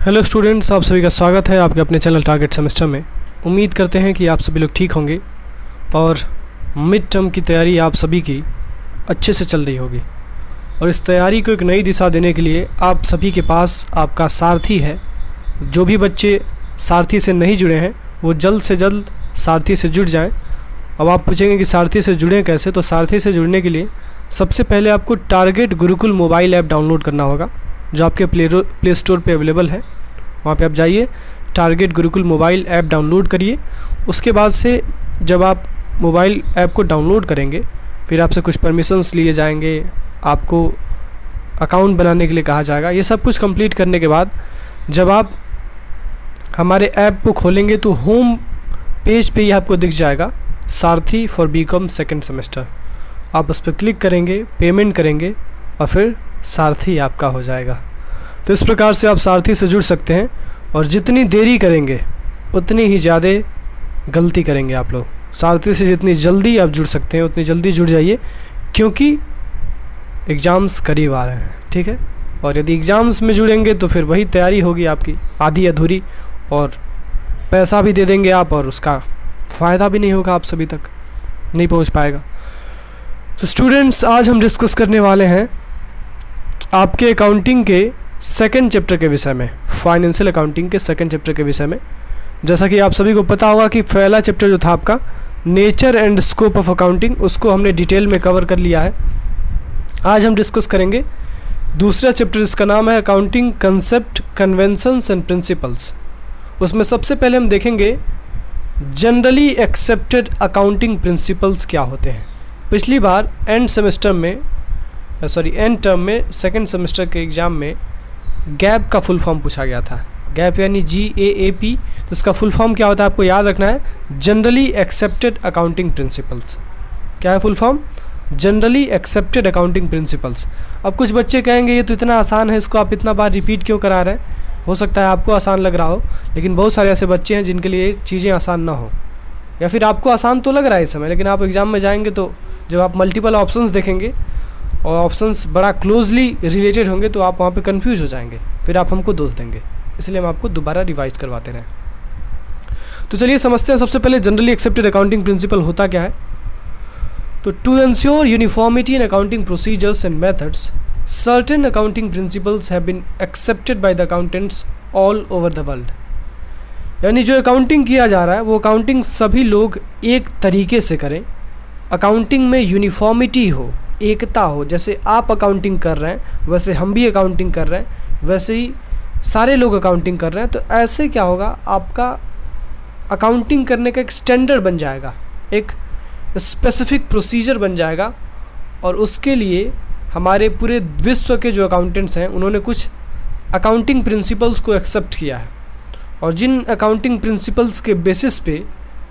Hello students, आप सभी का स्वागत है आपके अपने चैनल टारगेट सेमेस्टर में। उम्मीद करते हैं कि आप सभी लोग ठीक होंगे और मिड टर्म की तैयारी आप सभी की अच्छे से चल रही होगी। और इस तैयारी को एक नई दिशा देने के लिए आप सभी के पास आपका सारथी है। जो भी बच्चे सारथी से नहीं जुड़े हैं वो जल्द से जल्द सारथी से जुड़ जाएं। अब आप पूछेंगे कि सारथी से जुड़ें कैसे, तो सारथी से जुड़ने के लिए सबसे पहले आपको target Gurukul mobile app download करना होगा, जो आपके प्ले स्टोर पे अवेलेबल है। वहाँ पे आप जाइए, target Gurukul mobile app download करिए। उसके बाद से जब आप मोबाइल ऐप को डाउनलोड करेंगे फिर आपसे कुछ परमिशंस लिए जाएंगे, आपको अकाउंट बनाने के लिए कहा जाएगा। ये सब कुछ कंप्लीट करने के बाद जब आप हमारे ऐप को खोलेंगे तो होम पेज पे ही आपको दिख जाएगा सारथी फॉर बीकॉम सेकेंड सेमेस्टर। आप उस पर क्लिक करेंगे, पेमेंट करेंगे और फिर सारथी आपका हो जाएगा। तो इस प्रकार से आप सारथी से जुड़ सकते हैं और जितनी देरी करेंगे उतनी ही ज़्यादा गलती करेंगे आप लोग। सारथी से जितनी जल्दी आप जुड़ सकते हैं उतनी जल्दी जुड़ जाइए, क्योंकि एग्ज़ाम्स करीब आ रहे हैं, ठीक है। और यदि एग्ज़ाम्स में जुड़ेंगे तो फिर वही तैयारी होगी आपकी आधी अधूरी, और पैसा भी दे देंगे आप और उसका फ़ायदा भी नहीं होगा, आप सभी तक नहीं पहुंच पाएगा। तो स्टूडेंट्स, आज हम डिस्कस करने वाले हैं आपके अकाउंटिंग के सेकंड चैप्टर के विषय में, फाइनेंशियल अकाउंटिंग के सेकंड चैप्टर के विषय में। जैसा कि आप सभी को पता होगा कि पहला चैप्टर जो था आपका nature and scope of accounting, उसको हमने डिटेल में कवर कर लिया है। आज हम डिस्कस करेंगे दूसरा चैप्टर, इसका नाम है accounting concept, conventions and principles. उसमें सबसे पहले हम देखेंगे जनरली एक्सेप्टेड अकाउंटिंग प्रिंसिपल्स क्या होते हैं। पिछली बार एंड टर्म में सेकेंड सेमेस्टर के एग्ज़ाम में गैप का फुल फॉर्म पूछा गया था। गैप यानी GAAP, तो इसका फुल फॉर्म क्या होता है आपको याद रखना है, जनरली एक्सेप्टेड अकाउंटिंग प्रिंसिपल्स। क्या है full form? Generally accepted accounting principles. अब कुछ बच्चे कहेंगे ये तो इतना आसान है, इसको आप इतना बार रिपीट क्यों करा रहे हैं। हो सकता है आपको आसान लग रहा हो, लेकिन बहुत सारे ऐसे बच्चे हैं जिनके लिए चीज़ें आसान ना हो, या फिर आपको आसान तो लग रहा है इस समय, लेकिन आप एग्ज़ाम में जाएंगे तो जब आप मल्टीपल ऑप्शंस देखेंगे और ऑप्शंस बड़ा क्लोजली रिलेटेड होंगे तो आप वहाँ पे कंफ्यूज हो जाएंगे, फिर आप हमको दोष देंगे। इसलिए हम आपको दोबारा रिवाइज करवाते रहें। तो चलिए समझते हैं सबसे पहले जनरली एक्सेप्टेड अकाउंटिंग प्रिंसिपल होता क्या है। तो to ensure uniformity in accounting procedures and methods, certain accounting principles have been accepted by the accountants all over the world. यानी जो अकाउंटिंग किया जा रहा है वो अकाउंटिंग सभी लोग एक तरीके से करें, अकाउंटिंग में यूनिफॉर्मिटी हो, एकता हो। जैसे आप अकाउंटिंग कर रहे हैं वैसे हम भी अकाउंटिंग कर रहे हैं, वैसे ही सारे लोग अकाउंटिंग कर रहे हैं। तो ऐसे क्या होगा, आपका अकाउंटिंग करने का एक स्टैंडर्ड बन जाएगा, एक स्पेसिफिक प्रोसीजर बन जाएगा। और उसके लिए हमारे पूरे विश्व के जो अकाउंटेंट्स हैं उन्होंने कुछ अकाउंटिंग प्रिंसिपल्स को एक्सेप्ट किया है, और जिन अकाउंटिंग प्रिंसिपल्स के बेसिस पे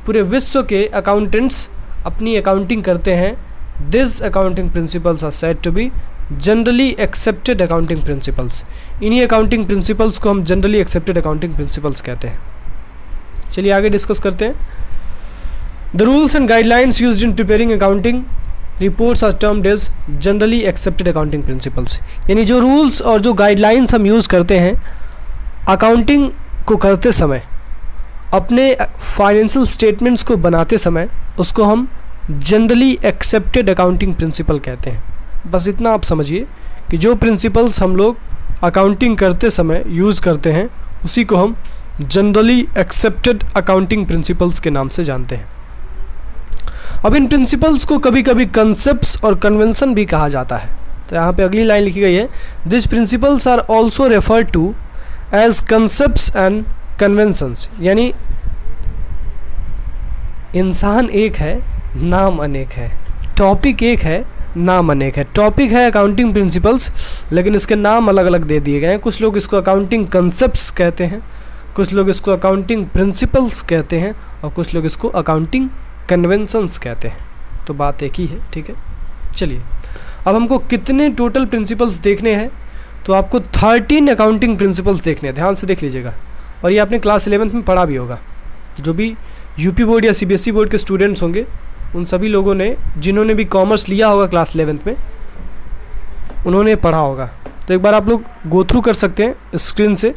पूरे विश्व के अकाउंटेंट्स अपनी अकाउंटिंग करते हैं, this accounting principles are said to be generally accepted accounting principles. इन्हीं अकाउंटिंग प्रिंसिपल्स को हम जनरली एक्सेप्टेड अकाउंटिंग प्रिंसिपल्स कहते हैं। चलिए आगे डिस्कस करते हैं। The rules and guidelines used in preparing accounting reports are termed as generally accepted accounting principles. यानी जो रूल्स और जो गाइडलाइंस हम यूज़ करते हैं अकाउंटिंग को करते समय, अपने फाइनेंशियल स्टेटमेंट्स को बनाते समय, उसको हम जनरली एक्सेप्टेड अकाउंटिंग प्रिंसिपल कहते हैं। बस इतना आप समझिए कि जो प्रिंसिपल्स हम लोग अकाउंटिंग करते समय यूज़ करते हैं उसी को हम जनरली एक्सेप्टेड अकाउंटिंग प्रिंसिपल्स के नाम से जानते हैं। अब इन प्रिंसिपल्स को कभी कभी कंसेप्ट्स और कन्वेंशन भी कहा जाता है। तो यहाँ पे अगली लाइन लिखी गई है, this principles are also referred to as concepts and conventions. यानी इंसान एक है, नाम अनेक है, टॉपिक एक है, नाम अनेक है। टॉपिक है अकाउंटिंग प्रिंसिपल्स, लेकिन इसके नाम अलग अलग दे दिए गए हैं। कुछ लोग इसको अकाउंटिंग कंसेप्ट्स कहते हैं, कुछ लोग इसको अकाउंटिंग प्रिंसिपल्स कहते हैं, और कुछ लोग इसको अकाउंटिंग कन्वेंशंस कहते हैं। तो बात एक ही है, ठीक है। चलिए अब हमको कितने टोटल प्रिंसिपल्स देखने हैं, तो आपको 13 अकाउंटिंग प्रिंसिपल्स देखने हैं। ध्यान से देख लीजिएगा, और ये आपने क्लास 11th में पढ़ा भी होगा। जो भी यूपी बोर्ड या CBSE बोर्ड के स्टूडेंट्स होंगे उन सभी लोगों ने, जिन्होंने भी कॉमर्स लिया होगा क्लास 11th में, उन्होंने पढ़ा होगा। तो एक बार आप लोग गो थ्रू कर सकते हैं स्क्रीन से।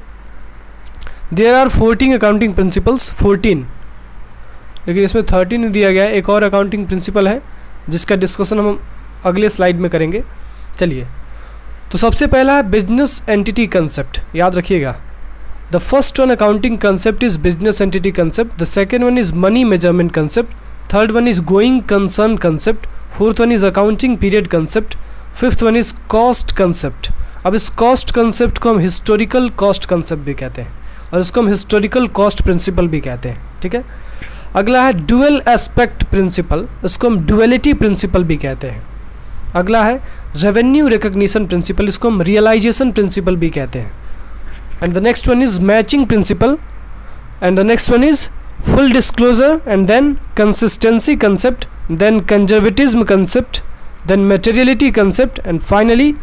देयर आर 14 अकाउंटिंग प्रिंसिपल्स, 14, लेकिन इसमें 13 दिया गया है। एक और अकाउंटिंग प्रिंसिपल है जिसका डिस्कशन हम अगले स्लाइड में करेंगे। चलिए, तो सबसे पहला है बिजनेस एंटिटी कंसेप्ट, याद रखिएगा। The first one accounting concept is business entity concept, the second one is money measurement concept, third one is going concern concept, fourth one is accounting period concept, fifth one is cost concept. अब इस cost concept को हम historical cost concept भी कहते हैं और इसको हम हिस्टोरिकल कॉस्ट प्रिंसिपल भी कहते हैं, ठीक है। अगला है डुअल एस्पेक्ट प्रिंसिपल, इसको हम डुअलिटी प्रिंसिपल भी कहते हैं। अगला है रेवेन्यू रिकग्निशन प्रिंसिपल, इसको हम रियलाइजेशन प्रिंसिपल भी कहते हैं। And the next one is matching principle, and the next one is full disclosure, and then consistency concept, then conservatism concept, then materiality concept, and finally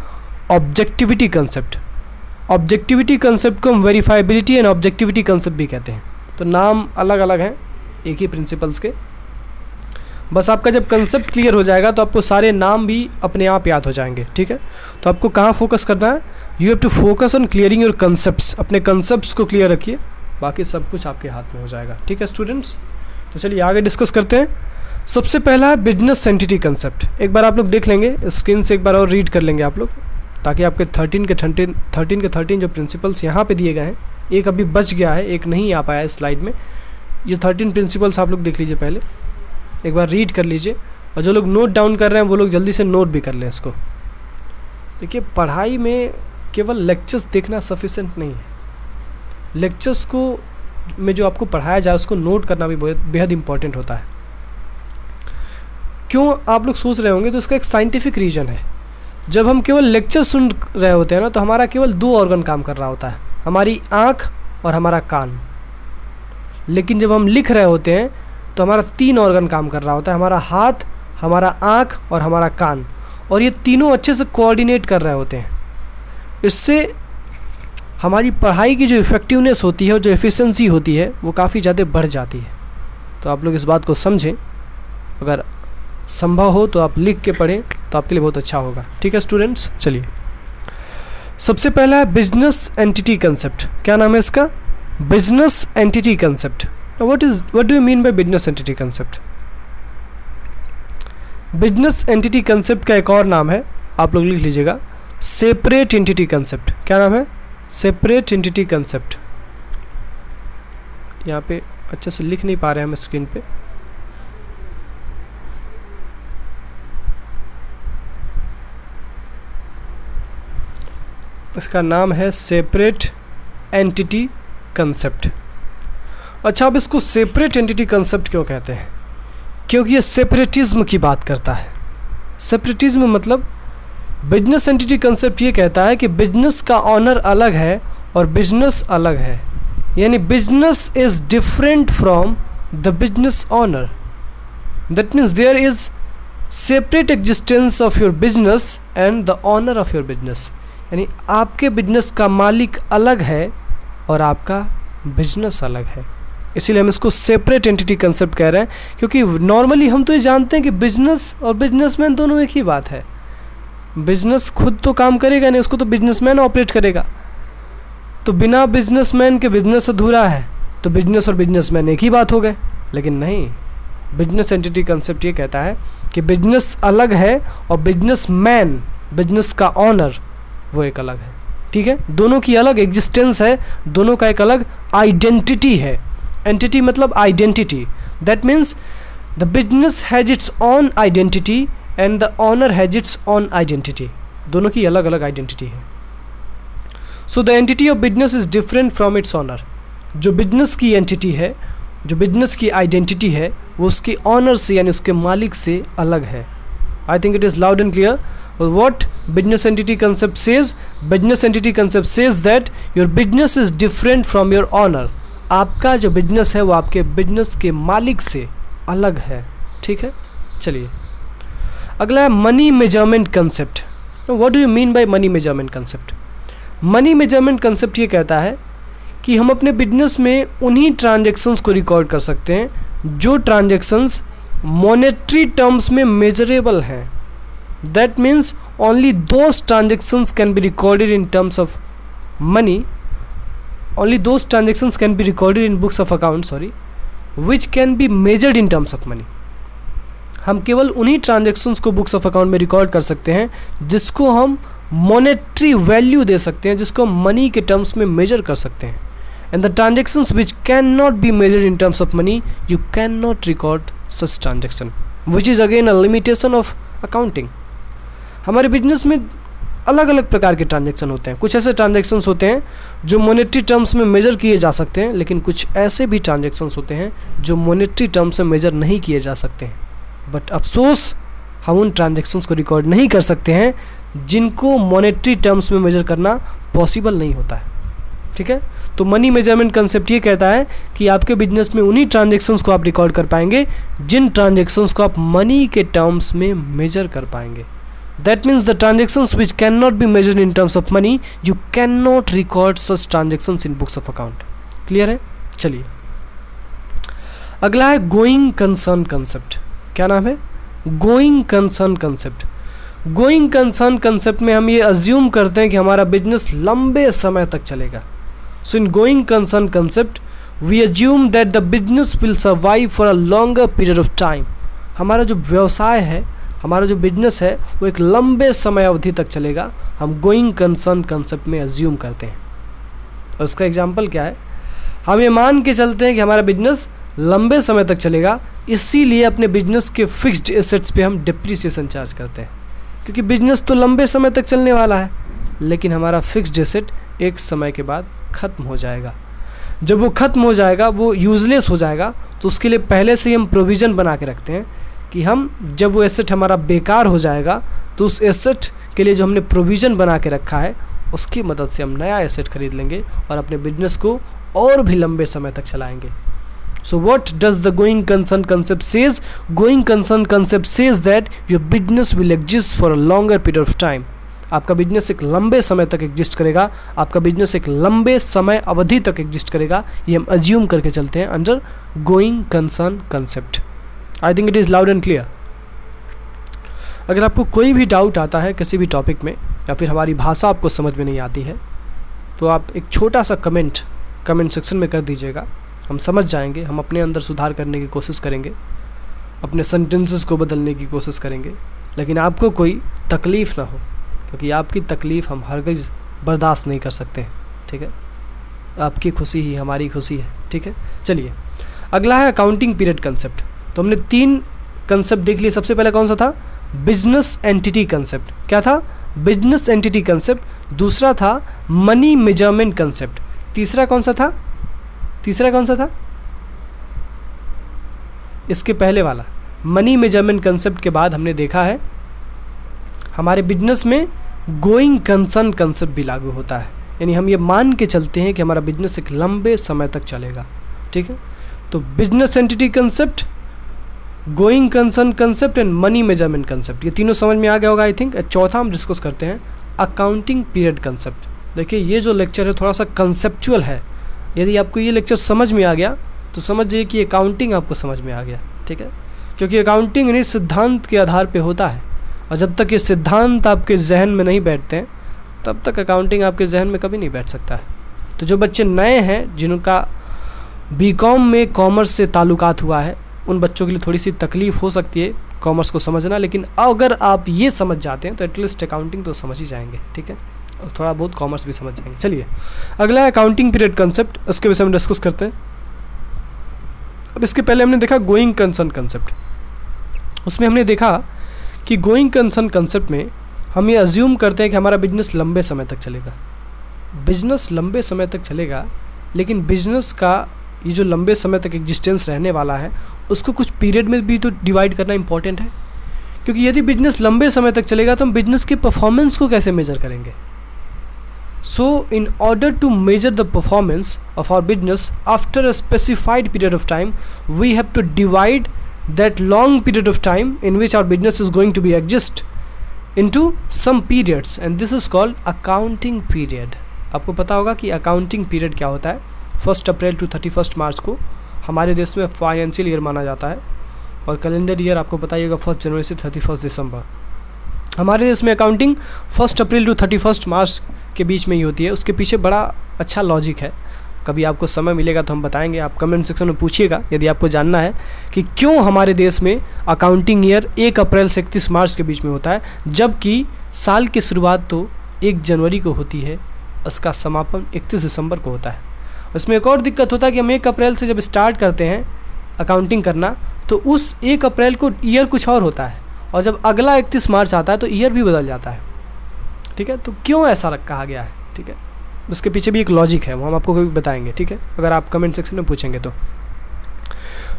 objectivity concept. Objectivity concept को हम verifiability and objectivity concept भी कहते हैं। तो नाम अलग अलग हैं एक ही प्रिंसिपल्स के। बस आपका जब कंसेप्ट क्लियर हो जाएगा तो आपको सारे नाम भी अपने आप याद हो जाएंगे, ठीक है। तो आपको कहाँ फोकस करना है, you have to focus on clearing your concepts. अपने कंसेप्ट्स को क्लियर रखिए, बाकी सब कुछ आपके हाथ में हो जाएगा, ठीक है स्टूडेंट्स। तो चलिए आगे डिस्कस करते हैं। सबसे पहला है बिजनेस एंटिटी कंसेप्ट। एक बार आप लोग देख लेंगे, स्क्रीन से एक बार और रीड कर लेंगे आप लोग, ताकि आपके 13 के 13 जो प्रिंसिपल्स यहाँ पे दिए गए हैं, एक अभी बच गया है, एक नहीं आ पाया है स्लाइड में। ये 13 प्रिंसिपल्स आप लोग देख लीजिए, पहले एक बार रीड कर लीजिए, और जो लोग नोट डाउन कर रहे हैं वो लोग जल्दी से नोट भी कर लें इसको। देखिए, पढ़ाई में केवल लेक्चर्स देखना सफिशेंट नहीं है, लेक्चर्स को में जो आपको पढ़ाया जाए उसको नोट करना भी बेहद इंपॉर्टेंट होता है। क्यों, आप लोग सोच रहे होंगे, तो इसका एक साइंटिफिक रीज़न है। जब हम केवल लेक्चर सुन रहे होते हैं ना, तो हमारा केवल 2 ऑर्गन काम कर रहा होता है, हमारी आँख और हमारा कान। लेकिन जब हम लिख रहे होते हैं तो हमारा 3 ऑर्गन काम कर रहा होता है, हमारा हाथ, हमारा आँख और हमारा कान, और ये तीनों अच्छे से कोऑर्डिनेट कर रहे होते हैं। इससे हमारी पढ़ाई की जो इफ़ेक्टिवनेस होती है और जो एफिशिएंसी होती है वो काफ़ी ज़्यादा बढ़ जाती है। तो आप लोग इस बात को समझें, अगर संभव हो तो आप लिख के पढ़ें तो आपके लिए बहुत अच्छा होगा, ठीक है स्टूडेंट्स। चलिए, सबसे पहला है बिजनेस एंटिटी कंसेप्ट। क्या नाम है इसका, business entity concept. What do you mean by business entity concept. Business entity concept का एक और नाम है, आप लोग लिख लीजिएगा, सेपरेट एंटिटी कंसेप्ट। क्या नाम है, सेपरेट एंटिटी कंसेप्ट। यहाँ पे अच्छे से लिख नहीं पा रहे हैं हम स्क्रीन पे, इसका नाम है सेपरेट एंटिटी कंसेप्ट। अच्छा, अब इसको सेपरेट एंटिटी कंसेप्ट क्यों कहते हैं, क्योंकि ये सेपरेटिज्म की बात करता है। सेपरेटिज्म मतलब बिजनेस एंटिटी कंसेप्ट ये कहता है कि बिजनेस का ऑनर अलग है और बिजनेस अलग है, यानी business is different from the business owner. That means there is separate existence of your business and the owner of your business, यानी आपके बिजनेस का मालिक अलग है और आपका बिजनेस अलग है। इसीलिए हम इसको सेपरेट एंटिटी कंसेप्ट कह रहे हैं, क्योंकि नॉर्मली हम तो ये जानते हैं कि बिजनेस और बिजनेसमैन दोनों एक ही बात है। बिजनेस खुद तो काम करेगा नहीं, उसको तो बिजनेसमैन ऑपरेट करेगा। तो बिना बिजनेसमैन के बिजनेस अधूरा है, तो बिजनेस और बिजनेसमैन एक ही बात हो गए। लेकिन नहीं, बिजनेस एंटिटी कंसेप्ट ये कहता है कि बिजनेस अलग है और बिजनेसमैन, बिजनेस का ऑनर, वो एक अलग है, ठीक है। दोनों की अलग एग्जिस्टेंस है, दोनों का एक अलग आइडेंटिटी है। एंटिटी मतलब identity, that means the business has its own identity and the owner has its own identity. दोनों की अलग अलग आइडेंटिटी है। So the entity of business is different from its owner. जो बिजनेस की एंटिटी है, जो बिजनेस की आइडेंटिटी है, वो उसके ऑनर से यानी उसके मालिक से अलग है। I think it is loud and clear. What business entity concept says? Business entity concept says that your business is different from your owner. आपका जो बिजनेस है वो आपके बिजनेस के मालिक से अलग है, ठीक है। चलिए, अगला है money measurement concept. What do you mean by money measurement concept. Money measurement concept ये कहता है कि हम अपने बिजनेस में उन्हीं ट्रांजेक्शन्स को रिकॉर्ड कर सकते हैं जो ट्रांजेक्शन्स मॉनेटरी टर्म्स में मेजरेबल हैं। That means only those transactions can be recorded in terms of money only those transactions can be recorded in books of account which can be measured in terms of money. हम केवल उन्हीं transactions को books of account में record कर सकते हैं जिसको हम मॉनेटरी वैल्यू दे सकते हैं, जिसको हम मनी के टर्म्स में मेजर कर सकते हैं. And the transactions which can not be measured in terms of money, you can not record such transaction, which is again a limitation of accounting. हमारे बिजनेस में अलग अलग प्रकार के ट्रांजेक्शन होते हैं. कुछ ऐसे ट्रांजेक्शन्स होते हैं जो मॉनेटरी टर्म्स में मेजर किए जा सकते हैं, लेकिन कुछ ऐसे भी ट्रांजेक्शन्स होते हैं जो मॉनेटरी टर्म्स में मेजर नहीं किए जा सकते हैं. बट अफसोस हम उन ट्रांजेक्शन्स को रिकॉर्ड नहीं कर सकते हैं जिनको मॉनेटरी टर्म्स में मेजर करना पॉसिबल नहीं होता है. ठीक है, तो मनी मेजरमेंट कंसेप्ट ये कहता है कि आपके बिजनेस में उन्हीं ट्रांजेक्शन्स को आप रिकॉर्ड कर पाएंगे जिन ट्रांजेक्शन्स को आप मनी के टर्म्स में मेजर कर पाएंगे. That means the transactions which cannot be measured in terms of money, you cannot record such transactions in books of account. Clear है? चलिए, अगला है गोइंग कंसर्न कंसेप्ट. क्या नाम है? Going concern concept. Going concern concept में हम ये अज्यूम करते हैं कि हमारा बिजनेस लंबे समय तक चलेगा. So in going concern concept we assume that the business will survive for a longer period of time. हमारा जो व्यवसाय है, हमारा जो बिजनेस है, वो एक लंबे समय अवधि तक चलेगा. हम गोइंग कंसर्न कंसेप्ट में अज्यूम करते हैं. और उसका एग्जांपल क्या है? हम ये मान के चलते हैं कि हमारा बिजनेस लंबे समय तक चलेगा, इसीलिए अपने बिजनेस के फिक्स्ड एसेट्स पे हम डिप्रिसिएशन चार्ज करते हैं, क्योंकि बिजनेस तो लंबे समय तक चलने वाला है, लेकिन हमारा फिक्स्ड एसेट एक समय के बाद ख़त्म हो जाएगा. जब वो ख़त्म हो जाएगा, वो यूजलेस हो जाएगा, तो उसके लिए पहले से ही हम प्रोविज़न बना के रखते हैं कि हम जब वो एसेट हमारा बेकार हो जाएगा तो उस एसेट के लिए जो हमने प्रोविज़न बना के रखा है उसकी मदद से हम नया एसेट खरीद लेंगे और अपने बिजनेस को और भी लंबे समय तक चलाएंगे. So what does the going concern concept says? Going concern concept says that your business will exist for a longer period of time. आपका बिजनेस एक लंबे समय तक एग्जिस्ट करेगा, आपका बिजनेस एक लंबे समय अवधि तक एग्जिस्ट करेगा. ये हम अज्यूम करके चलते हैं under going concern concept. I think it is loud and clear. अगर आपको कोई भी डाउट आता है किसी भी टॉपिक में, या फिर हमारी भाषा आपको समझ में नहीं आती है, तो आप एक छोटा सा कमेंट सेक्शन में कर दीजिएगा. हम समझ जाएंगे, हम अपने अंदर सुधार करने की कोशिश करेंगे, अपने सेंटेंसेस को बदलने की कोशिश करेंगे, लेकिन आपको कोई तकलीफ़ ना हो, क्योंकि आपकी तकलीफ़ हम हरगिज़ बर्दाश्त नहीं कर सकते हैं. ठीक है, आपकी खुशी ही हमारी खुशी है. ठीक है, चलिए अगला है अकाउंटिंग पीरियड कंसेप्ट. तो हमने 3 कंसेप्ट देख लिए. सबसे पहले कौन सा था? Business entity concept. क्या था? Business entity concept. दूसरा था मनी मेजरमेंट कंसेप्ट. तीसरा कौन सा था? इसके पहले वाला मनी मेजरमेंट कंसेप्ट के बाद हमने देखा है हमारे बिजनेस में गोइंग कंसर्न कंसेप्ट भी लागू होता है. यानी हम ये मान के चलते हैं कि हमारा बिजनेस एक लंबे समय तक चलेगा. ठीक है, तो business entity concept, going concern concept and money measurement concept, ये तीनों समझ में आ गया होगा आई थिंक. चौथा हम डिस्कस करते हैं अकाउंटिंग पीरियड कंसेप्ट. देखिए, ये जो लेक्चर है थोड़ा सा कंसेप्चुअल है. यदि आपको ये लेक्चर समझ में आ गया तो समझिए कि अकाउंटिंग आपको समझ में आ गया. ठीक है, क्योंकि अकाउंटिंग यानी सिद्धांत के आधार पे होता है, और जब तक ये सिद्धांत आपके जहन में नहीं बैठते हैं तब तक अकाउंटिंग आपके जहन में कभी नहीं बैठ सकता है. तो जो बच्चे नए हैं, जिनका बीकॉम में कॉमर्स से ताल्लुकात हुआ है, उन बच्चों के लिए थोड़ी सी तकलीफ़ हो सकती है कॉमर्स को समझना, लेकिन अगर आप ये समझ जाते हैं तो एटलीस्ट अकाउंटिंग तो समझ ही जाएंगे. ठीक है, और थोड़ा बहुत कॉमर्स भी समझ जाएंगे. चलिए अगला है अकाउंटिंग पीरियड कंसेप्ट, उसके विषय में डिस्कस करते हैं. अब इसके पहले हमने देखा गोइंग कंसर्न कंसेप्ट. उसमें हमने देखा कि गोइंग कंसर्न कंसेप्ट में हम ये अज्यूम करते हैं कि हमारा बिजनेस लंबे समय तक चलेगा. बिजनेस लंबे समय तक चलेगा, लेकिन बिजनेस का ये जो लंबे समय तक एग्जिस्टेंस रहने वाला है उसको कुछ पीरियड में भी तो डिवाइड करना इंपॉर्टेंट है, क्योंकि यदि बिजनेस लंबे समय तक चलेगा तो हम बिजनेस के परफॉर्मेंस को कैसे मेजर करेंगे. So in order to measure the performance of our business after a specified period of time, we have to divide that long period of time in which our business is going to be exist into some periods, and this is called accounting period. आपको पता होगा कि accounting period क्या होता है. 1 अप्रैल to 31 मार्च को हमारे देश में फाइनेंशियल ईयर माना जाता है, और कैलेंडर ईयर आपको बताइएगा 1 जनवरी से 31 दिसंबर. हमारे देश में अकाउंटिंग 1 अप्रैल टू 31 मार्च के बीच में ही होती है. उसके पीछे बड़ा अच्छा लॉजिक है. कभी आपको समय मिलेगा तो हम बताएंगे, आप कमेंट सेक्शन में पूछिएगा यदि आपको जानना है कि क्यों हमारे देश में अकाउंटिंग ईयर 1 अप्रैल से 31 मार्च के बीच में होता है, जबकि साल की शुरुआत तो 1 जनवरी को होती है, उसका समापन 31 दिसंबर को होता है। उसमें एक और दिक्कत होता है कि हम 1 अप्रैल से जब स्टार्ट करते हैं अकाउंटिंग करना तो उस 1 अप्रैल को ईयर कुछ और होता है, और जब अगला 31 मार्च आता है तो ईयर भी बदल जाता है। ठीक है, तो क्यों ऐसा कहा गया है, ठीक है, उसके पीछे भी एक लॉजिक है, वो हम आपको कभी बताएंगे। ठीक है, अगर आप कमेंट सेक्शन में पूछेंगे तो।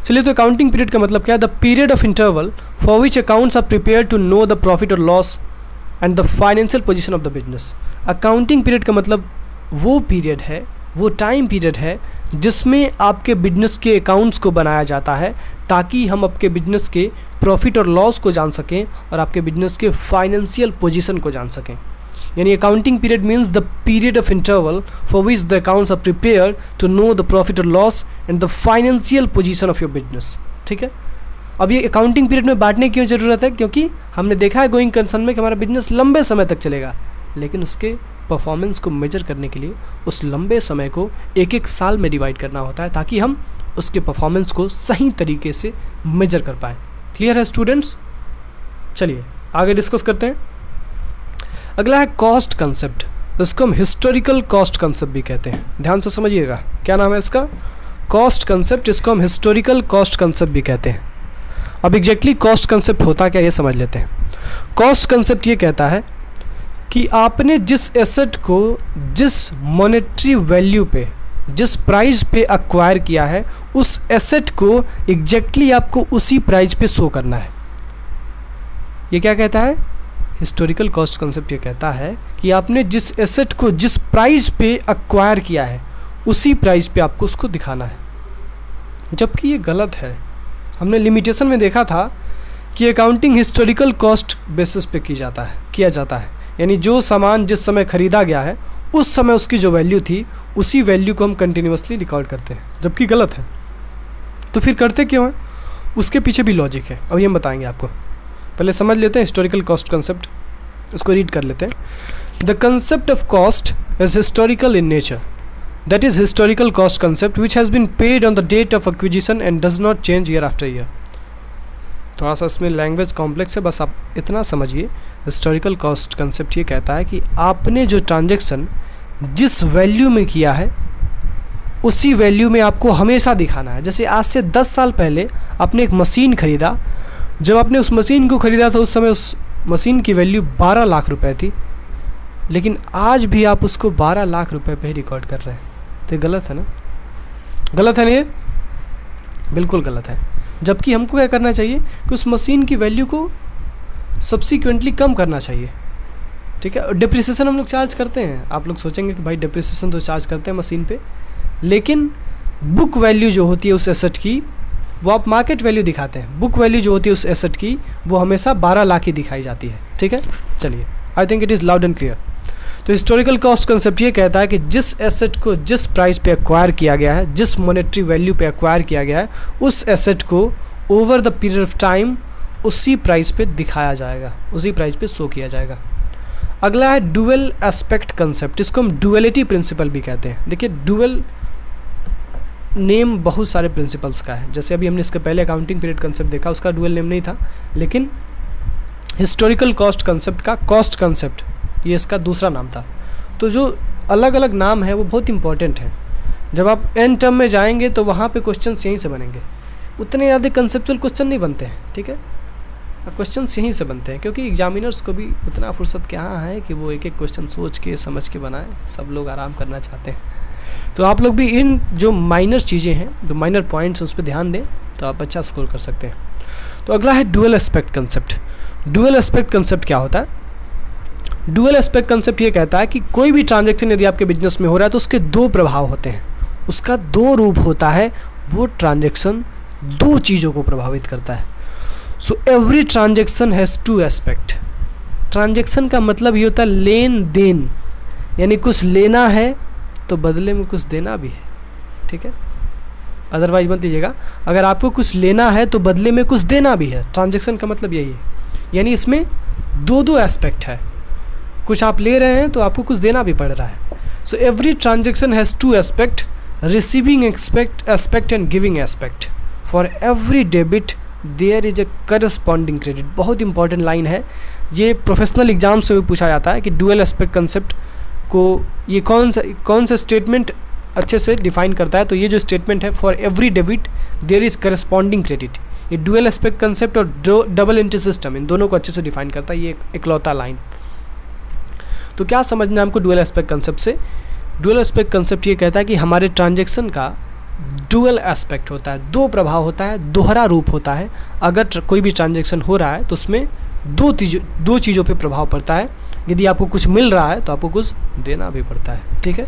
चलिए, तो अकाउंटिंग पीरियड का मतलब क्या है? The period of interval for which accounts are prepare to know the profit और loss and the financial position of the business. Accounting period का मतलब वो पीरियड है, वो टाइम पीरियड है जिसमें आपके बिजनेस के अकाउंट्स को बनाया जाता है ताकि हम आपके बिजनेस के प्रॉफिट और लॉस को जान सकें और आपके बिजनेस के फाइनेंशियल पोजीशन को जान सकें। यानी accounting period means the period of interval for which the accounts are prepared to know the profit और loss and the financial position of your business. ठीक है, अब ये अकाउंटिंग पीरियड में बांटने की क्यों ज़रूरत है? क्योंकि हमने देखा है गोइंग कंसर्न में कि हमारा बिजनेस लंबे समय तक चलेगा, लेकिन उसके परफॉर्मेंस को मेजर करने के लिए उस लंबे समय को 1-1 साल में डिवाइड करना होता है ताकि हम उसके परफॉर्मेंस को सही तरीके से मेजर कर पाएँ। क्लियर है स्टूडेंट्स? चलिए आगे डिस्कस करते हैं। अगला है कॉस्ट कंसेप्ट, इसको हम हिस्टोरिकल कॉस्ट कंसेप्ट भी कहते हैं। ध्यान से समझिएगा, क्या नाम है इसका? कॉस्ट कंसेप्ट, इसको हम हिस्टोरिकल कॉस्ट कंसेप्ट भी कहते हैं। अब एग्जैक्टली कॉस्ट कंसेप्ट होता क्या ये समझ लेते हैं। कॉस्ट कंसेप्ट ये कहता है कि आपने जिस एसेट को जिस मॉनेटरी वैल्यू पे, जिस प्राइस पे एक्वायर किया है, उस एसेट को एग्जैक्टली आपको उसी प्राइस पे शो करना है। ये क्या कहता है? हिस्टोरिकल कॉस्ट कंसेप्ट ये कहता है कि आपने जिस एसेट को जिस प्राइस पे एक्वायर किया है उसी प्राइस पे आपको उसको दिखाना है, जबकि ये गलत है। हमने लिमिटेशन में देखा था कि अकाउंटिंग हिस्टोरिकल कॉस्ट बेसिस पे किया जाता है, यानी जो सामान जिस समय ख़रीदा गया है उस समय उसकी जो वैल्यू थी उसी वैल्यू को हम कंटिन्यूसली रिकॉर्ड करते हैं, जबकि गलत है। तो फिर करते क्यों हैं? उसके पीछे भी लॉजिक है, अभी हम बताएंगे आपको। पहले समझ लेते हैं हिस्टोरिकल कॉस्ट कंसेप्ट, इसको रीड कर लेते हैं। The concept of cost is historical in nature, that is historical cost concept which has been paid on the date of acquisition and does not change year after year. थोड़ा सा इसमें language complex है, बस आप इतना समझिए। Historical cost concept ये कहता है कि आपने जो ट्रांजेक्शन जिस वैल्यू में किया है उसी वैल्यू में आपको हमेशा दिखाना है। जैसे आज से 10 साल पहले आपने एक मशीन ख़रीदा, जब आपने उस मशीन को ख़रीदा था उस समय उस मशीन की वैल्यू 12 लाख रुपए थी, लेकिन आज भी आप उसको 12 लाख रुपए पे ही रिकॉर्ड कर रहे हैं, तो ये गलत है ना? गलत है ना? ये बिल्कुल गलत है। जबकि हमको क्या करना चाहिए कि उस मशीन की वैल्यू को सब्सिक्वेंटली कम करना चाहिए। ठीक है, डिप्रिसिएशन हम लोग चार्ज करते हैं। आप लोग सोचेंगे कि भाई डिप्रिसिएशन तो चार्ज करते हैं मशीन पे, लेकिन बुक वैल्यू जो होती है उस एसेट की वो आप मार्केट वैल्यू दिखाते हैं। बुक वैल्यू जो होती है उस एसेट की वो हमेशा 12 लाख ही दिखाई जाती है। ठीक है, चलिए, I think it is loud and clear. तो हिस्टोरिकल कॉस्ट कंसेप्ट ये कहता है कि जिस एसेट को जिस प्राइस पे एक्वायर किया गया है, जिस मॉनेटरी वैल्यू पे एक्वायर किया गया है, उस एसेट को over the period of time उसी प्राइस पे दिखाया जाएगा, उसी प्राइस पे शो किया जाएगा। अगला है डुअल एस्पेक्ट कंसेप्ट, इसको हम डुअलिटी प्रिंसिपल भी कहते हैं। देखिए, डुअल नेम बहुत सारे प्रिंसिपल्स का है। जैसे अभी हमने इसके पहले अकाउंटिंग पीरियड कंसेप्ट देखा, उसका डुअल नेम नहीं था, लेकिन हिस्टोरिकल कॉस्ट कंसेप्ट का कॉस्ट कंसेप्ट ये इसका दूसरा नाम था। तो जो अलग अलग नाम है वो बहुत इंपॉर्टेंट है। जब आप एंड टर्म में जाएंगे तो वहाँ पे क्वेश्चंस यहीं से बनेंगे, उतने ज़्यादा कंसेप्चुअल क्वेश्चन नहीं बनते हैं। ठीक है, क्वेश्चंस यहीं से बनते हैं क्योंकि एग्जामिनर्स को भी उतना फुर्सत कहाँ है कि वो एक एक क्वेश्चन सोच के समझ के बनाएं। सब लोग आराम करना चाहते हैं। तो आप लोग भी इन जो माइनर चीज़ें हैं, जो माइनर पॉइंट्स हैं, उस पर ध्यान दें तो आप अच्छा स्कोर कर सकते हैं। तो अगला है dual aspect concept. Dual aspect concept क्या होता है? डुअल एस्पेक्ट कंसेप्ट ये कहता है कि कोई भी ट्रांजैक्शन यदि आपके बिजनेस में हो रहा है तो उसके दो प्रभाव होते हैं, उसका दो रूप होता है। वो ट्रांजैक्शन दो चीज़ों को प्रभावित करता है। So every transaction has two aspect. Transaction का मतलब ये होता है लेन देन, यानी कुछ लेना है तो बदले में कुछ देना भी है। ठीक है, अदरवाइज मत दीजिएगा। अगर आपको कुछ लेना है तो बदले में कुछ देना भी है। ट्रांजैक्शन का मतलब यही है, यानी इसमें दो दो एस्पेक्ट है। कुछ आप ले रहे हैं तो आपको कुछ देना भी पड़ रहा है। So every transaction has two aspect receiving aspect and giving aspect, for every debit there is a corresponding credit. बहुत इंपॉर्टेंट लाइन है, ये प्रोफेशनल एग्जाम से भी पूछा जाता है कि डुअल एस्पेक्ट कंसेप्ट को ये कौन सा स्टेटमेंट अच्छे से डिफाइन करता है। तो ये जो स्टेटमेंट है, for every debit there is corresponding credit, ये डुअल एस्पेक्ट कंसेप्ट और डबल एंट्री सिस्टम इन दोनों को अच्छे से डिफाइन करता है, ये इकलौता लाइन। तो क्या समझना है हमको डुअल एस्पेक्ट कंसेप्ट से? डुअल एस्पेक्ट कंसेप्ट ये कहता है कि हमारे ट्रांजैक्शन का डुअल एस्पेक्ट होता है, दो प्रभाव होता है, दोहरा रूप होता है। अगर कोई भी ट्रांजैक्शन हो रहा है तो उसमें दो चीज़ों पे प्रभाव पड़ता है। यदि आपको कुछ मिल रहा है तो आपको कुछ देना भी पड़ता है, ठीक है।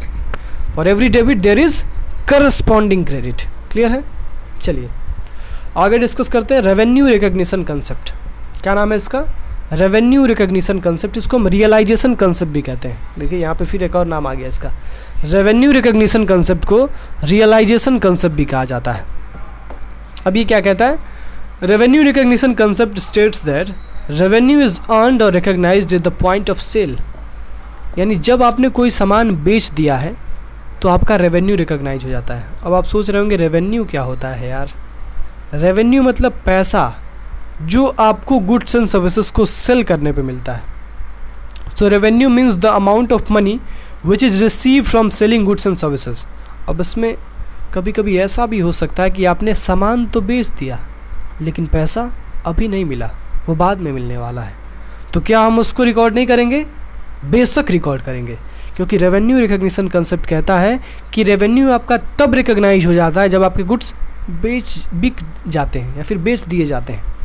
For every debit there is corresponding credit, clear है। चलिए आगे डिस्कस करते हैं रेवेन्यू रिकॉग्निशन कंसेप्ट। क्या नाम है इसका? Revenue recognition concept. इसको हम रियलाइजेशन कंसेप्ट भी कहते हैं। देखिए यहाँ पे फिर एक और नाम आ गया इसका। रेवेन्यू रिकॉग्निशन कंसेप्ट को रियलाइजेशन कंसेप्ट भी कहा जाता है। अब ये क्या कहता है? Revenue recognition concept states that revenue is earned और recognized at the point of sale, यानी जब आपने कोई सामान बेच दिया है तो आपका रेवेन्यू रिकॉग्नाइज हो जाता है। अब आप सोच रहे होंगे रेवेन्यू क्या होता है यार? रेवेन्यू मतलब पैसा जो आपको गुड्स एंड सर्विसेज को सेल करने पे मिलता है। So revenue means the amount of money which is receive from selling goods and services. अब इसमें कभी कभी ऐसा भी हो सकता है कि आपने सामान तो बेच दिया लेकिन पैसा अभी नहीं मिला, वो बाद में मिलने वाला है। तो क्या हम उसको रिकॉर्ड नहीं करेंगे? बेशक रिकॉर्ड करेंगे, क्योंकि रेवेन्यू रिकॉग्निशन कंसेप्ट कहता है कि रेवेन्यू आपका तब रिकॉग्नाइज हो जाता है जब आपके गुड्स बिक जाते हैं या फिर बेच दिए जाते हैं।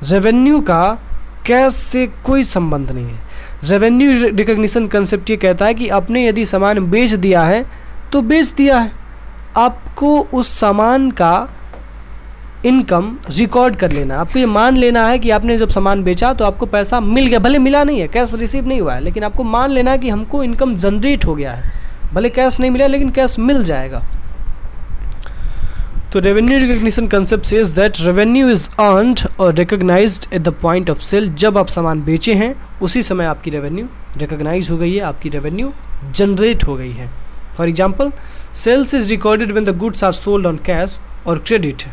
रेवेन्यू का कैश से कोई संबंध नहीं है। रेवेन्यू रिकॉग्निशन कंसेप्ट ये कहता है कि आपने यदि सामान बेच दिया है तो बेच दिया है, आपको उस सामान का इनकम रिकॉर्ड कर लेना है। आपको ये मान लेना है कि आपने जब सामान बेचा तो आपको पैसा मिल गया, भले मिला नहीं है, कैश रिसीव नहीं हुआ है, लेकिन आपको मान लेना है कि हमको इनकम जनरेट हो गया है। भले कैश नहीं मिला लेकिन कैश मिल जाएगा। तो revenue recognition concept says that revenue is earned और recognized at the point of sale. जब आप सामान बेचे हैं उसी समय आपकी रेवेन्यू रिकॉग्नाइज हो गई है, आपकी रेवेन्यू जनरेट हो गई है। For example, sales is recorded when the goods are sold on cash और credit.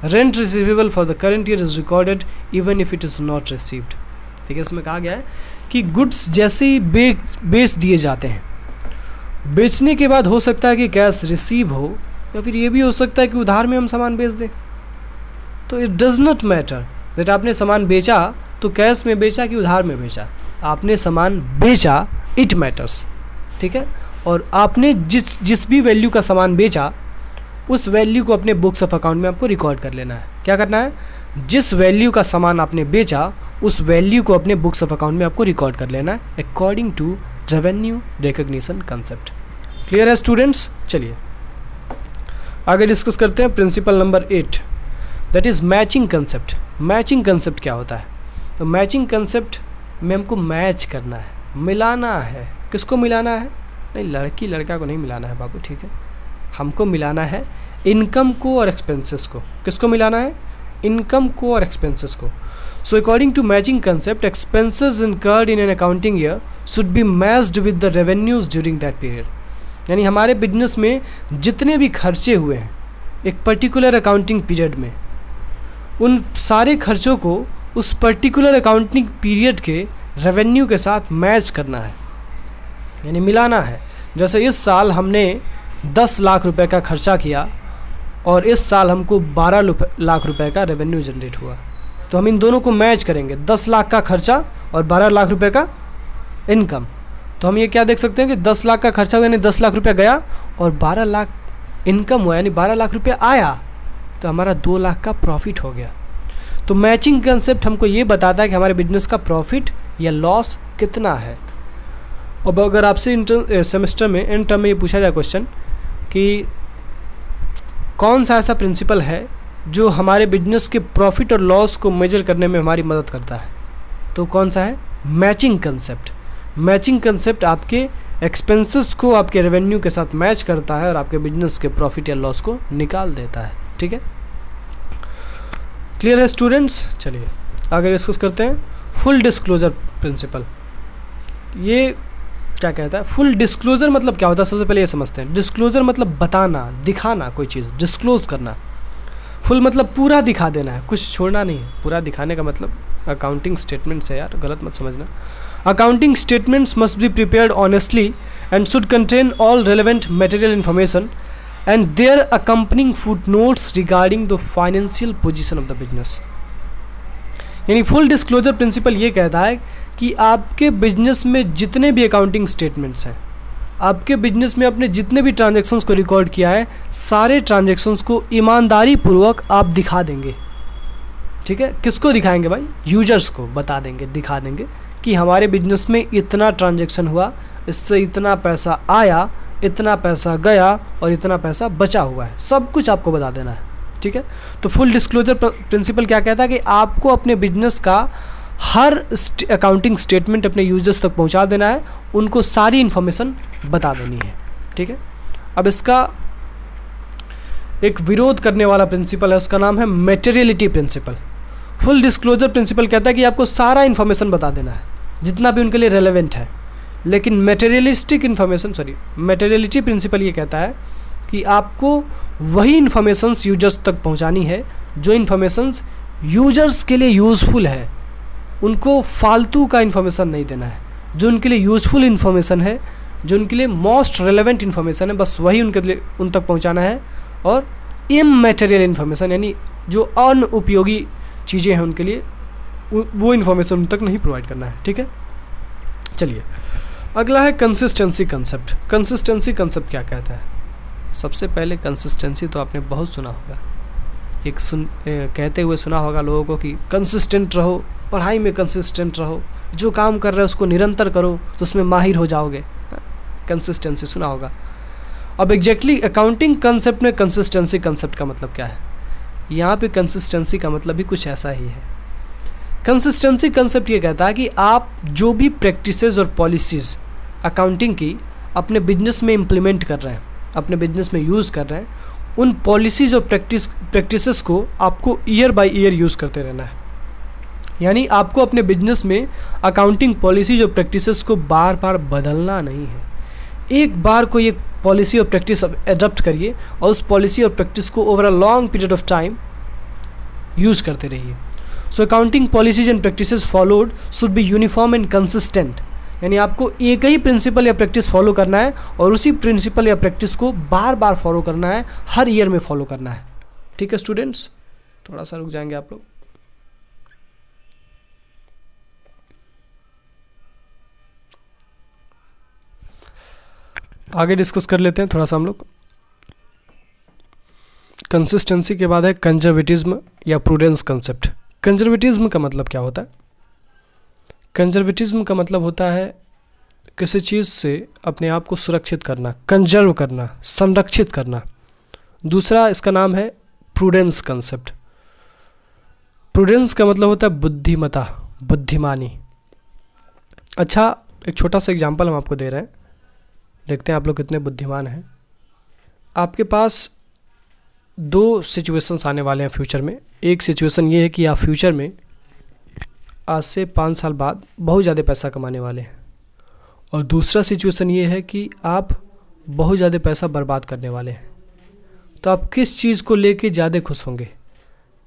Rent receivable for the current year is recorded even if it is not received. ठीक है, इसमें कहा गया है कि गुड्स जैसे ही बेच दिए जाते हैं, बेचने के बाद हो सकता है कि कैश रिसीव हो या फिर ये भी हो सकता है कि उधार में हम सामान बेच दें। तो it does not matter that आपने सामान बेचा तो कैश में बेचा कि उधार में बेचा, आपने सामान बेचा, इट मैटर्स। ठीक है, और आपने जिस भी वैल्यू का सामान बेचा उस वैल्यू को अपने बुक्स ऑफ अकाउंट में आपको रिकॉर्ड कर लेना है। क्या करना है? जिस वैल्यू का सामान आपने बेचा उस वैल्यू को अपने बुक्स ऑफ अकाउंट में आपको रिकॉर्ड कर लेना है according to revenue recognition concept. Clear है स्टूडेंट्स? चलिए आगे डिस्कस करते हैं principle number 8, that is matching concept. Matching concept क्या होता है? तो मैचिंग कंसेप्ट में हमको मैच करना है, मिलाना है। किसको मिलाना है? नहीं, लड़की लड़का को नहीं मिलाना है बाबू, ठीक है। हमको मिलाना है इनकम को और एक्सपेंसेस को। किसको मिलाना है? इनकम को और एक्सपेंसेस को। So according to matching concept, expenses incurred in an accounting year should be matched with the revenues during that period. यानी हमारे बिजनेस में जितने भी खर्चे हुए हैं एक पर्टिकुलर अकाउंटिंग पीरियड में, उन सारे खर्चों को उस पर्टिकुलर अकाउंटिंग पीरियड के रेवेन्यू के साथ मैच करना है, यानी मिलाना है। जैसे इस साल हमने 10 लाख रुपए का खर्चा किया और इस साल हमको 12 लाख रुपए का रेवेन्यू जनरेट हुआ, तो हम इन दोनों को मैच करेंगे, 10 लाख का खर्चा और 12 लाख रुपए का इनकम। तो हम ये क्या देख सकते हैं कि 10 लाख का खर्चा हुआ यानी 10 लाख रुपया गया और 12 लाख इनकम हुआ यानी 12 लाख रुपया आया, तो हमारा 2 लाख का प्रॉफिट हो गया। तो मैचिंग कंसेप्ट हमको ये बताता है कि हमारे बिजनेस का प्रॉफिट या लॉस कितना है। अब अगर आपसे सेमेस्टर में एंड टर्म में ये पूछा जाए क्वेश्चन कि कौन सा ऐसा प्रिंसिपल है जो हमारे बिजनेस के प्रॉफिट और लॉस को मेजर करने में हमारी मदद करता है, तो कौन सा है? Matching concept. मैचिंग कंसेप्ट आपके एक्सपेंसेस को आपके रेवेन्यू के साथ मैच करता है और आपके बिजनेस के प्रॉफिट या लॉस को निकाल देता है। ठीक है, क्लियर है स्टूडेंट्स? चलिए आगे डिस्कस करते हैं फुल डिस्क्लोजर प्रिंसिपल। ये क्या कहता है, फुल डिस्क्लोजर मतलब क्या होता है, सबसे पहले ये समझते हैं। डिस्क्लोजर मतलब बताना, दिखाना, कोई चीज़ डिस्क्लोज करना। फुल मतलब पूरा दिखा देना है, कुछ छोड़ना नहीं है। पूरा दिखाने का मतलब अकाउंटिंग स्टेटमेंट्स है यार, गलत मत समझना। Accounting statements must be prepared honestly and should contain all relevant material information and their accompanying footnotes regarding the financial position of the business. यानी फुल डिस्क्लोजर प्रिंसिपल ये कहता है कि आपके बिजनेस में जितने भी अकाउंटिंग स्टेटमेंट्स हैं, आपके बिजनेस में आपने जितने भी ट्रांजैक्शंस को रिकॉर्ड किया है, सारे ट्रांजैक्शंस को ईमानदारी पूर्वक आप दिखा देंगे। ठीक है, किसको दिखाएंगे भाई, यूजर्स को बता देंगे, दिखा देंगे कि हमारे बिजनेस में इतना ट्रांजैक्शन हुआ, इससे इतना पैसा आया, इतना पैसा गया और इतना पैसा बचा हुआ है, सब कुछ आपको बता देना है। ठीक है, तो फुल डिस्क्लोजर प्रिंसिपल क्या कहता है कि आपको अपने बिजनेस का हर अकाउंटिंग स्टेटमेंट अपने यूजर्स तक पहुंचा देना है, उनको सारी इन्फॉर्मेशन बता देनी है। ठीक है, अब इसका एक विरोध करने वाला प्रिंसिपल है, उसका नाम है materiality principle. Full disclosure principle कहता है कि आपको सारा इन्फॉर्मेशन बता देना है, जितना भी उनके लिए रेलेवेंट है। लेकिन मटेरियलिटी प्रिंसिपल ये कहता है कि आपको वही इन्फॉर्मेशंस यूजर्स तक पहुंचानी है जो इन्फॉर्मेशंस यूजर्स के लिए यूज़फुल है। उनको फालतू का इन्फॉर्मेशन नहीं देना है, जो उनके लिए यूज़फुल इन्फॉर्मेशन है, जो उनके लिए मोस्ट रेलेवेंट इन्फॉर्मेशन है, बस वही उनके लिए उन तक पहुंचाना है। और इमैटेरियल इन्फॉर्मेशन यानी जो अनुपयोगी चीज़ें हैं उनके लिए वो इन्फॉर्मेशन उन तक नहीं प्रोवाइड करना है। ठीक है, चलिए अगला है कंसिस्टेंसी कंसेप्ट। कंसिस्टेंसी कंसेप्ट क्या कहता है? सबसे पहले कंसिस्टेंसी तो आपने बहुत सुना होगा, कहते हुए सुना होगा लोगों को कि कंसिस्टेंट रहो, पढ़ाई में कंसिस्टेंट रहो, जो काम कर रहे हो उसको निरंतर करो तो उसमें माहिर हो जाओगे। कंसिस्टेंसी सुना होगा। अब एग्जैक्टली अकाउंटिंग कंसेप्ट में कंसिस्टेंसी कंसेप्ट का मतलब क्या है? यहाँ पे कंसिस्टेंसी का मतलब भी कुछ ऐसा ही है। कंसिस्टेंसी कंसेप्ट ये कहता है कि आप जो भी प्रैक्टिसेस और पॉलिसीज़ अकाउंटिंग की अपने बिजनेस में इम्प्लीमेंट कर रहे हैं, अपने बिजनेस में यूज़ कर रहे हैं, उन पॉलिसीज़ और प्रैक्टिसेस को आपको ईयर बाय ईयर यूज़ करते रहना है। यानी आपको अपने बिजनेस में अकाउंटिंग पॉलिसीज और प्रैक्टिसेस को बार बार बदलना नहीं है। एक बार कोई एक पॉलिसी और प्रैक्टिस एडॉप्ट करिए और उस पॉलिसी और प्रैक्टिस को over a long period of time use करते रहिए। So accounting policies and practices followed should be uniform and consistent. यानी आपको एक ही प्रिंसिपल या प्रैक्टिस फॉलो करना है और उसी प्रिंसिपल या प्रैक्टिस को बार बार फॉलो करना है, हर ईयर में फॉलो करना है। ठीक है स्टूडेंट्स, थोड़ा सा रुक जाएंगे आप लोग। आगे डिस्कस कर लेते हैं थोड़ा सा हम लोग। कंसिस्टेंसी के बाद है कंजर्वेटिज्म या प्रूडेंस कंसेप्ट। कंजर्वेटिज्म का मतलब क्या होता है? कंजर्वेटिज्म का मतलब होता है किसी चीज़ से अपने आप को सुरक्षित करना, कंजर्व करना, संरक्षित करना। दूसरा इसका नाम है प्रूडेंस कंसेप्ट। प्रूडेंस का मतलब होता है बुद्धिमता, बुद्धिमानी। अच्छा, एक छोटा सा एग्जांपल हम आपको दे रहे हैं, देखते हैं आप लोग कितने बुद्धिमान हैं। आपके पास दो सिचुएशंस आने वाले हैं फ्यूचर में। एक सिचुएशन ये है कि आप फ्यूचर में आज से 5 साल बाद बहुत ज़्यादा पैसा कमाने वाले हैं, और दूसरा सिचुएशन ये है कि आप बहुत ज़्यादा पैसा बर्बाद करने वाले हैं। तो आप किस चीज़ को लेके ज़्यादा खुश होंगे?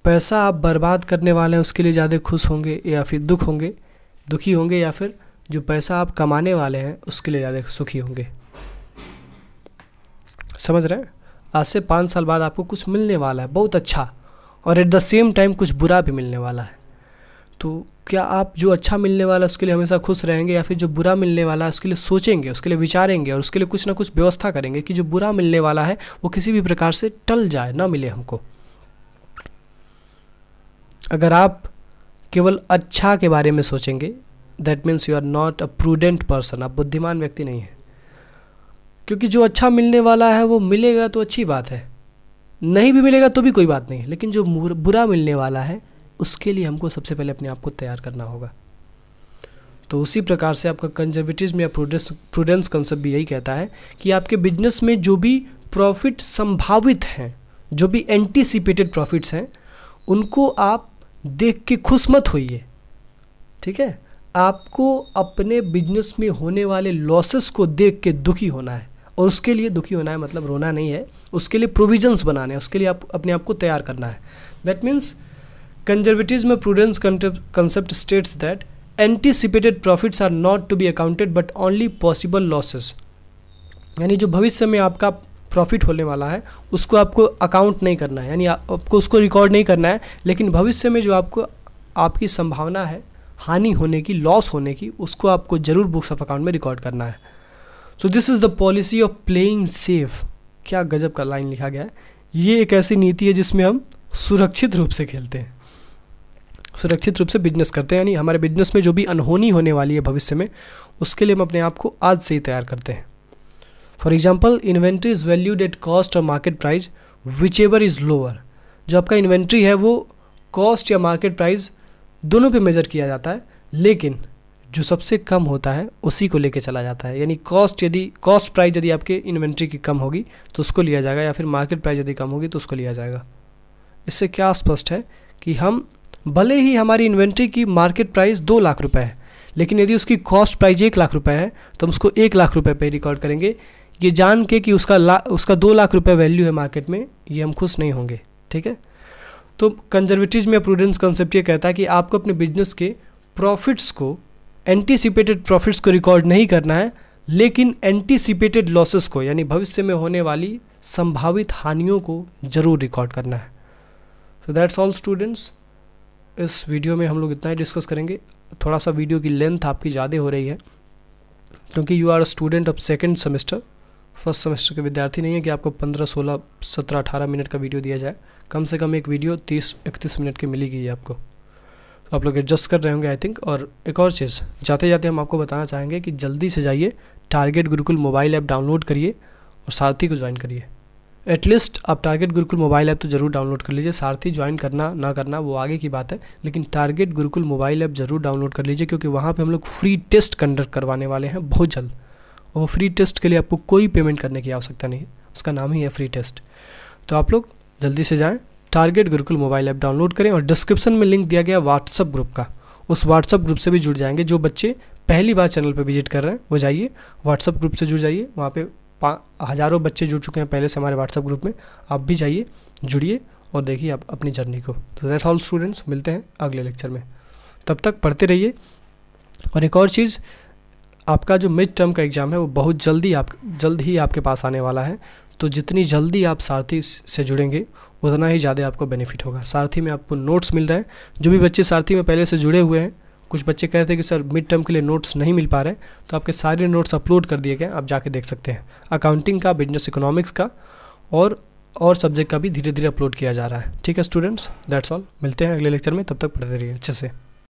पैसा आप बर्बाद करने वाले हैं उसके लिए ज़्यादा खुश होंगे, या फिर दुखी होंगे, या फिर जो पैसा आप कमाने वाले हैं उसके लिए ज़्यादा सुखी होंगे? समझ रहे हैं? आज से 5 साल बाद आपको कुछ मिलने वाला है बहुत अच्छा, और एट द सेम टाइम कुछ बुरा भी मिलने वाला है। तो क्या आप जो अच्छा मिलने वाला है उसके लिए हमेशा खुश रहेंगे, या फिर जो बुरा मिलने वाला है उसके लिए सोचेंगे, उसके लिए विचारेंगे और उसके लिए कुछ ना कुछ व्यवस्था करेंगे कि जो बुरा मिलने वाला है वो किसी भी प्रकार से टल जाए, ना मिले हमको? अगर आप केवल अच्छा के बारे में सोचेंगे, that means you are not a prudent person, आप बुद्धिमान व्यक्ति नहीं हैं। क्योंकि जो अच्छा मिलने वाला है वो मिलेगा तो अच्छी बात है, नहीं भी मिलेगा तो भी कोई बात नहीं है, लेकिन जो बुरा मिलने वाला है उसके लिए हमको सबसे पहले अपने आप को तैयार करना होगा। तो उसी प्रकार से आपका कंजर्वेटिज्म या प्रूडेंस कंसेप्ट भी यही कहता है कि आपके बिजनेस में जो भी प्रॉफिट संभावित हैं, जो भी एंटीसिपेटेड प्रॉफिट्स हैं, उनको आप देख के खुश मत होइए। ठीक है, आपको अपने बिजनेस में होने वाले लॉसेस को देख के दुखी होना है, और उसके लिए दुखी होना है मतलब रोना नहीं है, उसके लिए प्रोविजंस बनाने हैं, उसके लिए आप अपने आप को तैयार करना है। दैट मीन्स कंजर्वेटिज्म में prudence concept states that anticipated profits are not to be accounted but only possible losses, यानी जो भविष्य में आपका प्रॉफिट होने वाला है उसको आपको अकाउंट नहीं करना है, यानी आपको उसको रिकॉर्ड नहीं करना है, लेकिन भविष्य में जो आपको आपकी संभावना है हानि होने की, लॉस होने की, उसको आपको जरूर बुक्स ऑफ अकाउंट में रिकॉर्ड करना है। So this is the policy of playing safe. क्या गजब का लाइन लिखा गया है। ये एक ऐसी नीति है जिसमें हम सुरक्षित रूप से खेलते हैं, सुरक्षित रूप से बिजनेस करते हैं, यानी हमारे बिजनेस में जो भी अनहोनी होने वाली है भविष्य में, उसके लिए हम अपने आप को आज से ही तैयार करते हैं। For example, inventory is valued at cost और market price whichever is lower. जो आपका इन्वेंट्री है वो कॉस्ट या मार्केट प्राइस दोनों पे मेज़र किया जाता है, लेकिन जो सबसे कम होता है उसी को लेके चला जाता है। यानी कॉस्ट प्राइस यदि आपके इन्वेंट्री की कम होगी तो उसको लिया जाएगा, या फिर मार्केट प्राइस यदि कम होगी तो उसको लिया जाएगा। इससे क्या स्पष्ट है कि हम भले ही हमारी इन्वेंट्री की मार्केट प्राइस 2 लाख रुपए है, लेकिन यदि उसकी कॉस्ट प्राइस 1 लाख रुपए है तो हम उसको 1 लाख रुपए पे रिकॉर्ड करेंगे, ये जान के कि उसका 2 लाख रुपए वैल्यू है मार्केट में, ये हम खुश नहीं होंगे। ठीक है, तो कंजर्वेटिज्म या प्रूडेंस कॉन्सेप्ट ये कहता है कि आपको अपने बिजनेस के प्रॉफिट्स को, एंटीसिपेटेड प्रॉफिट्स को रिकॉर्ड नहीं करना है, लेकिन एंटीसिपेटेड लॉसेस को, यानी भविष्य में होने वाली संभावित हानियों को जरूर रिकॉर्ड करना है। सो दैट्स ऑल स्टूडेंट्स, इस वीडियो में हम लोग इतना ही डिस्कस करेंगे। थोड़ा सा वीडियो की लेंथ आपकी ज़्यादा हो रही है क्योंकि you are a student of second semester, first semester के विद्यार्थी नहीं है कि आपको 15, 16, 17, 18 मिनट का वीडियो दिया जाए। कम से कम एक वीडियो 30-31 मिनट की मिलेगी आपको, तो आप लोग एडजस्ट कर रहे होंगे आई थिंक। और एक और चीज़, जाते जाते हम आपको बताना चाहेंगे कि जल्दी से जाइए target Gurukul mobile app download करिए और सारथी को ज्वाइन करिए। एटलीस्ट आप टारगेट गुरुकुल मोबाइल ऐप तो ज़रूर डाउनलोड कर लीजिए, सारथी ज्वाइन करना ना करना वो आगे की बात है, लेकिन टारगेट गुरुकुल मोबाइल ऐप ज़रूर डाउनलोड कर लीजिए, क्योंकि वहाँ पे हम लोग फ्री टेस्ट कंडक्ट करवाने वाले हैं बहुत जल्द। और फ्री टेस्ट के लिए आपको कोई पेमेंट करने की आवश्यकता नहीं है, उसका नाम ही है फ्री टेस्ट। तो आप लोग जल्दी से जाएँ, target Gurukul mobile app download करें, और डिस्क्रिप्शन में लिंक दिया गया व्हाट्सअप ग्रुप का, उस व्हाट्सअप ग्रुप से भी जुड़ जाएंगे। जो बच्चे पहली बार चैनल पर विजिट कर रहे हैं वो जाइए व्हाट्सअप ग्रुप से जुड़ जाइए, वहाँ पे हज़ारों बच्चे जुड़ चुके हैं पहले से हमारे व्हाट्सअप ग्रुप में। आप भी जाइए, जुड़िए और देखिए आप अपनी जर्नी को। तो दैट्स ऑल स्टूडेंट्स, मिलते हैं अगले लेक्चर में, तब तक पढ़ते रहिए। और एक और चीज़, आपका जो मिड टर्म का एग्ज़ाम है वो बहुत जल्द ही आपके पास आने वाला है, तो जितनी जल्दी आप सारथी से जुड़ेंगे उतना ही ज़्यादा आपको बेनिफिट होगा। सारथी में आपको नोट्स मिल रहे हैं, जो भी बच्चे सारथी में पहले से जुड़े हुए हैं, कुछ बच्चे कहते हैं कि सर मिड टर्म के लिए नोट्स नहीं मिल पा रहे हैं, तो आपके सारे नोट्स अपलोड कर दिए गए, आप जाके देख सकते हैं। अकाउंटिंग का, बिजनेस इकोनॉमिक्स का और सब्जेक्ट का भी धीरे धीरे अपलोड किया जा रहा है। ठीक है स्टूडेंट्स, दैट्स ऑल, मिलते हैं अगले लेक्चर में, तब तक पढ़ते रहिए अच्छे से।